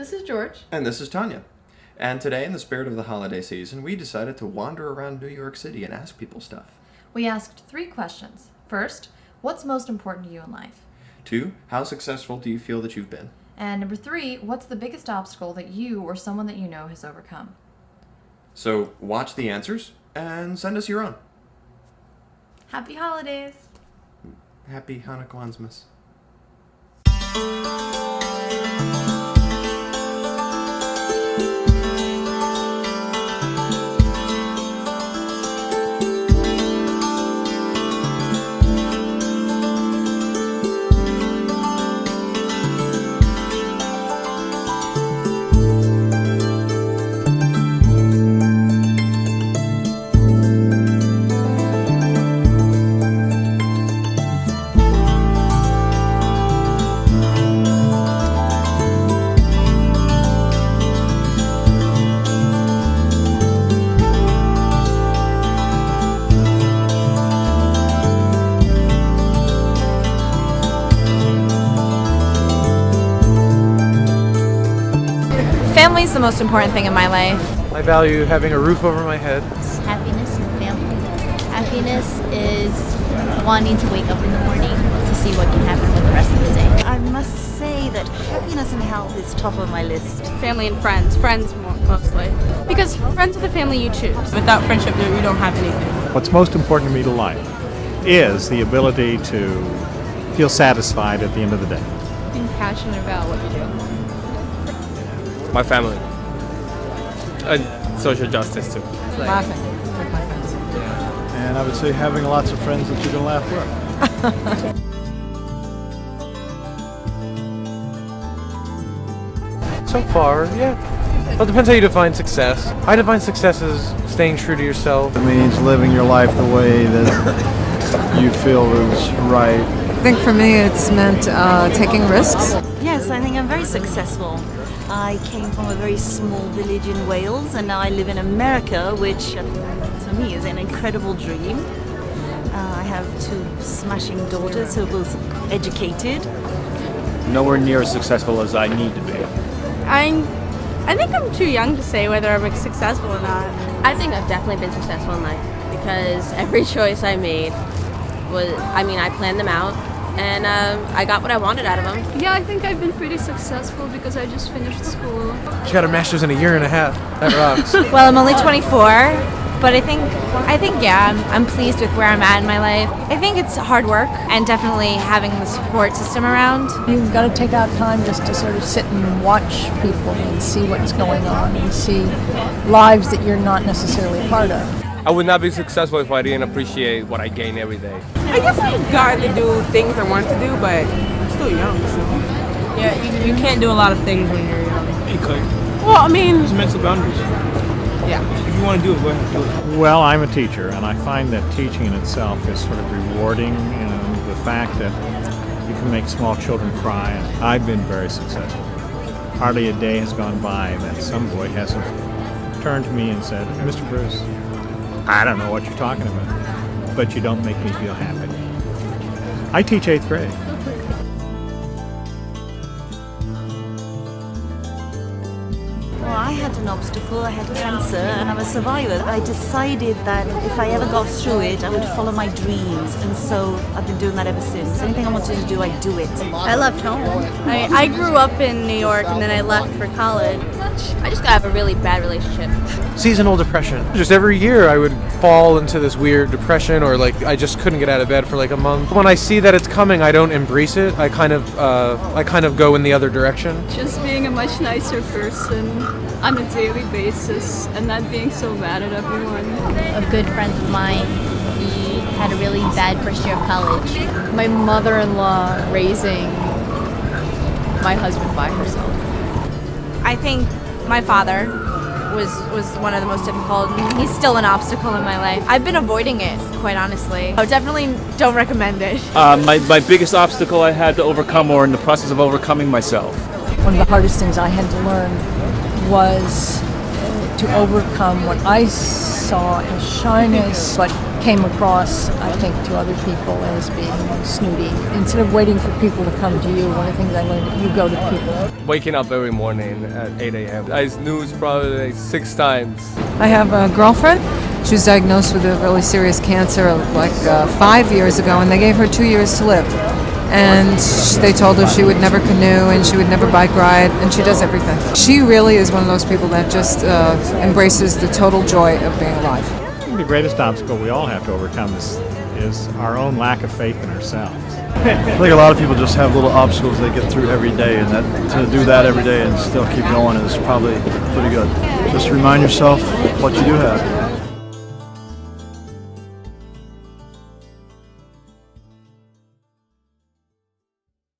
This is George. And this is Tanya. And today, in the spirit of the holiday season, we decided to wander around New York City and ask people stuff. We asked 3 questions. First, what's most important to you in life? 2, how successful do you feel that you've been? And number 3, what's the biggest obstacle that you or someone that you know has overcome? So watch the answers and send us your own. Happy holidays! Happy Hanukwanzmas. Family is the most important thing in my life. I value having a roof over my head. Happiness and family. Happiness is wanting to wake up in the morning to see what can happen with the rest of the day. I must say that happiness and health is top of my list. Family and friends. Friends mostly. Because friends are the family you choose. Without friendship, you don't have anything. What's most important to me to life is the ability to feel satisfied at the end of the day. Being passionate about what you do. My family. And social justice too. Laughing with my friends. And I would say having lots of friends that you can laugh with. So far, yeah. Well, it depends how you define success. I define success as staying true to yourself. It means living your life the way that you feel is right. I think for me it's meant taking risks. Yes, I think I'm very successful. I came from a very small village in Wales and now I live in America, which to me is an incredible dream. I have 2 smashing daughters who are both educated. Nowhere near as successful as I need to be. I think I'm too young to say whether I'm successful or not. I think I've definitely been successful in life because every choice I made I planned them out and I got what I wanted out of them. Yeah, I think I've been pretty successful because I just finished school. She got a master's in a year and a half. That rocks. Well, I'm only 24, but I think yeah, I'm pleased with where I'm at in my life. I think it's hard work and definitely having the support system around. You've got to take out time just to sort of sit and watch people and see what's going on and see lives that you're not necessarily a part of. I would not be successful if I didn't appreciate what I gain every day. I guess I've got to do things I want to do, but I'm still young, so. Yeah, you can't do a lot of things when you're young. You could. Well, I mean... There's mental boundaries. Yeah. If you want to do it, go ahead and do it. Well, I'm a teacher, and I find that teaching in itself is sort of rewarding. You know, the fact that you can make small children cry. I've been very successful. Hardly a day has gone by that some boy hasn't turned to me and said, "Mr. Bruce, I don't know what you're talking about, but you don't make me feel happy." I teach 8th grade. Well, I had an obstacle, I had cancer and I'm a survivor. I decided that if I ever got through it, I would follow my dreams, and so I've been doing that ever since. Anything I wanted to do, I do it. I left home. I grew up in New York and then I left for college. I just got to have a really bad relationship. Seasonal depression. Just every year I would fall into this weird depression, or like I just couldn't get out of bed for like a month. When I see that it's coming, I don't embrace it. I kind of go in the other direction. Just being a much nicer person on a daily basis and not being so mad at everyone. A good friend of mine, he had a really bad first year of college. My mother-in-law raising my husband by herself. I think my father was one of the most difficult. He's still an obstacle in my life. I've been avoiding it, quite honestly. I definitely don't recommend it. My biggest obstacle I had to overcome, or in the process of overcoming myself. One of the hardest things I had to learn was to overcome what I saw as shyness, but came across, I think, to other people as being snooty. Instead of waiting for people to come to you, one of the things I learned, you go to people. Waking up every morning at 8 a.m. I snooze probably like 6 times. I have a girlfriend. She was diagnosed with a really serious cancer like 5 years ago, and they gave her 2 years to live. And they told her she would never canoe and she would never bike ride, and she does everything. She really is one of those people that just embraces the total joy of being alive. The greatest obstacle we all have to overcome is our own lack of faith in ourselves. I think a lot of people just have little obstacles they get through every day, and that to do that every day and still keep going is probably pretty good. Just remind yourself what you do have.